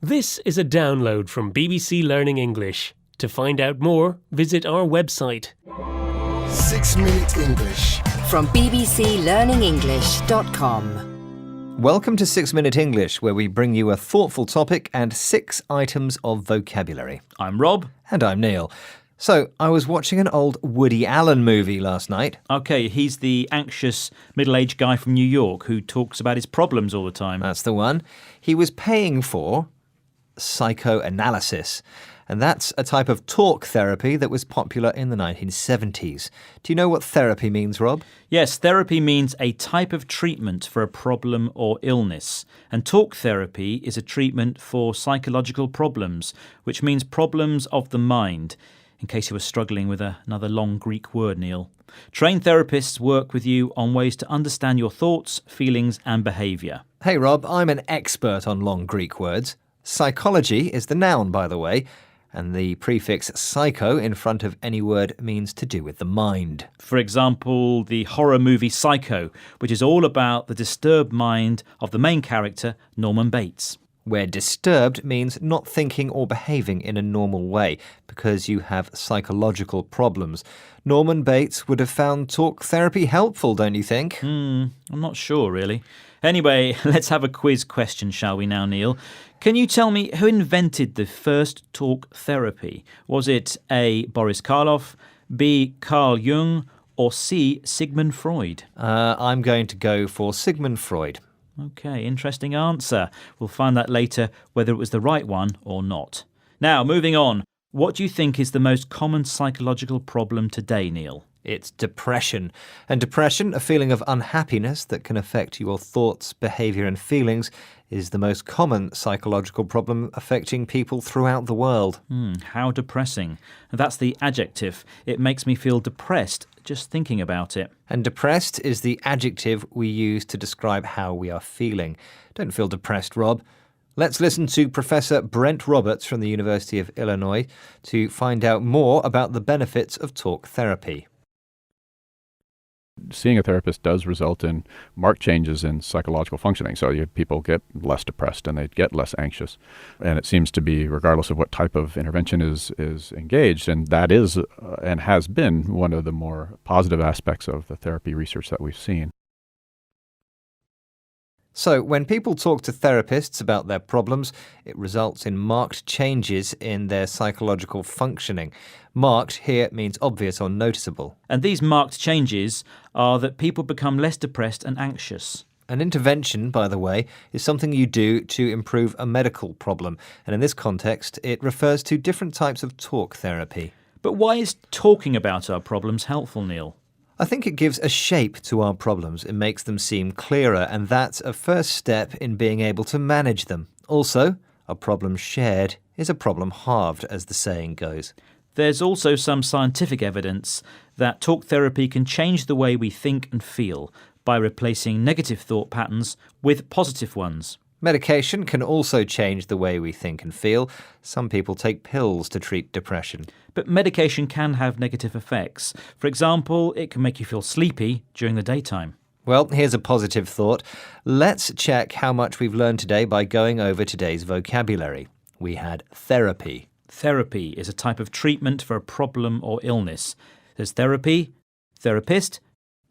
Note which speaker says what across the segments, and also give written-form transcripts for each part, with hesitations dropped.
Speaker 1: This is a download from BBC Learning English. To find out more, visit our website.
Speaker 2: 6 Minute English
Speaker 3: From bbclearningenglish.com.
Speaker 4: Welcome to 6 Minute English, where we bring you a thoughtful topic and 6 items of vocabulary.
Speaker 5: I'm Rob.
Speaker 4: And I'm Neil. So, I was watching an old Woody Allen movie last night.
Speaker 5: Okay, he's the anxious middle-aged guy from New York who talks about his problems all the time.
Speaker 4: That's the one. He was paying for psychoanalysis. And that's a type of talk therapy that was popular in the 1970s. Do you know what therapy means, Rob?
Speaker 5: Yes, therapy means a type of treatment for a problem or illness. And talk therapy is a treatment for psychological problems, which means problems of the mind. In case you were struggling with another long Greek word, Neil. Trained therapists work with you on ways to understand your thoughts, feelings and behaviour.
Speaker 4: Hey, Rob, I'm an expert on long Greek words. Psychology is the noun, by the way, and the prefix psycho in front of any word means to do with the mind.
Speaker 5: For example, the horror movie Psycho, which is all about the disturbed mind of the main character, Norman Bates.
Speaker 4: Where disturbed means not thinking or behaving in a normal way because you have psychological problems. Norman Bates would have found talk therapy helpful, don't you think?
Speaker 5: I'm not sure, really. Anyway, let's have a quiz question, shall we now, Neil? Can you tell me who invented the first talk therapy? Was it A. Boris Karloff, B. Carl Jung, or C. Sigmund Freud?
Speaker 4: I'm going to go for Sigmund Freud.
Speaker 5: Okay, interesting answer. We'll find out later whether it was the right one or not. Now, moving on. What do you think is the most common psychological problem today, Neil?
Speaker 4: It's depression. And depression, a feeling of unhappiness that can affect your thoughts, behaviour and feelings, is the most common psychological problem affecting people throughout the world.
Speaker 5: How depressing. That's the adjective. It makes me feel depressed just thinking about it.
Speaker 4: And depressed is the adjective we use to describe how we are feeling. Don't feel depressed, Rob. Let's listen to Professor Brent Roberts from the University of Illinois to find out more about the benefits of talk therapy.
Speaker 6: Seeing a therapist does result in marked changes in psychological functioning. So people get less depressed and they get less anxious. And it seems to be, regardless of what type of intervention is engaged, and that is and has been one of the more positive aspects of the therapy research that we've seen.
Speaker 4: So, when people talk to therapists about their problems, it results in marked changes in their psychological functioning. Marked here means obvious or noticeable.
Speaker 5: And these marked changes are that people become less depressed and anxious.
Speaker 4: An intervention, by the way, is something you do to improve a medical problem. And in this context, it refers to different types of talk therapy.
Speaker 5: But why is talking about our problems helpful, Neil?
Speaker 4: I think it gives a shape to our problems. It makes them seem clearer, and that's a first step in being able to manage them. Also, a problem shared is a problem halved, as the saying goes.
Speaker 5: There's also some scientific evidence that talk therapy can change the way we think and feel by replacing negative thought patterns with positive ones.
Speaker 4: Medication can also change the way we think and feel. Some people take pills to treat depression.
Speaker 5: But medication can have negative effects. For example, it can make you feel sleepy during the daytime.
Speaker 4: Well, here's a positive thought. Let's check how much we've learned today by going over today's vocabulary. We had therapy.
Speaker 5: Therapy is a type of treatment for a problem or illness. There's therapy, therapist,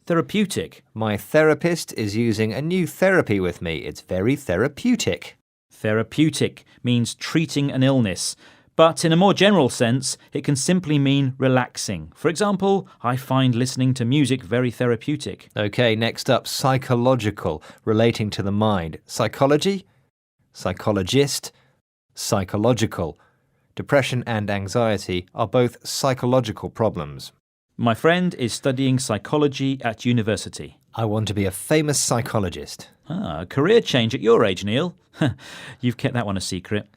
Speaker 5: therapeutic.
Speaker 4: My therapist is using a new therapy with me. It's very therapeutic.
Speaker 5: Therapeutic means treating an illness. But in a more general sense, it can simply mean relaxing. For example, I find listening to music very therapeutic.
Speaker 4: Okay, next up, psychological, relating to the mind. Psychology, psychologist, psychological. Depression and anxiety are both psychological problems.
Speaker 5: My friend is studying psychology at university.
Speaker 4: I want to be a famous psychologist.
Speaker 5: A career change at your age, Neil. You've kept that one a secret.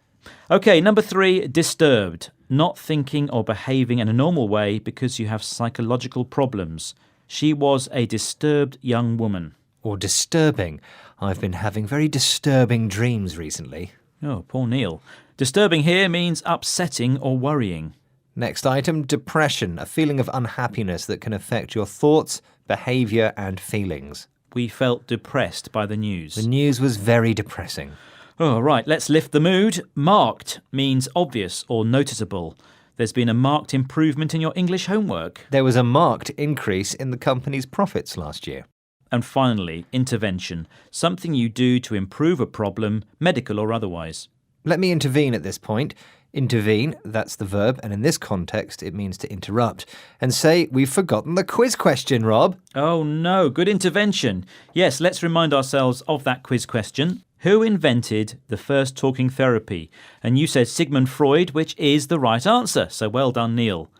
Speaker 5: Okay, number 3, disturbed. Not thinking or behaving in a normal way because you have psychological problems. She was a disturbed young woman.
Speaker 4: Or disturbing. I've been having very disturbing dreams recently.
Speaker 5: Oh, poor Neil. Disturbing here means upsetting or worrying.
Speaker 4: Next item, depression, a feeling of unhappiness that can affect your thoughts, behaviour and feelings.
Speaker 5: We felt depressed by the news.
Speaker 4: The news was very depressing.
Speaker 5: Oh, right, let's lift the mood. Marked means obvious or noticeable. There's been a marked improvement in your English homework.
Speaker 4: There was a marked increase in the company's profits last year.
Speaker 5: And finally, intervention. Something you do to improve a problem, medical or otherwise.
Speaker 4: Let me intervene at this point. Intervene, that's the verb, and in this context it means to interrupt. And say, we've forgotten the quiz question, Rob.
Speaker 5: Oh no, good intervention. Yes, let's remind ourselves of that quiz question. Who invented the first talking therapy? And you said Sigmund Freud, which is the right answer. So well done, Neil.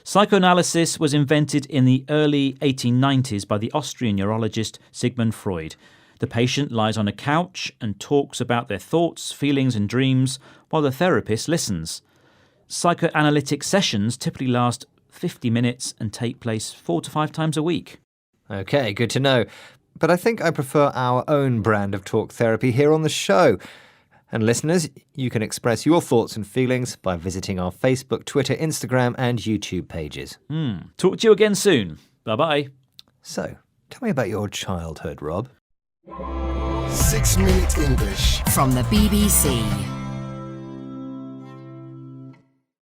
Speaker 5: Psychoanalysis was invented in the early 1890s by the Austrian neurologist Sigmund Freud. The patient lies on a couch and talks about their thoughts, feelings and dreams while the therapist listens. Psychoanalytic sessions typically last 50 minutes and take place 4 to 5 times a week.
Speaker 4: OK, good to know. But I think I prefer our own brand of talk therapy here on the show. And listeners, you can express your thoughts and feelings by visiting our Facebook, Twitter, Instagram and YouTube pages.
Speaker 5: Talk to you again soon. Bye-bye.
Speaker 4: So, tell me about your childhood, Rob.
Speaker 2: 6 Minute English.
Speaker 3: From the BBC.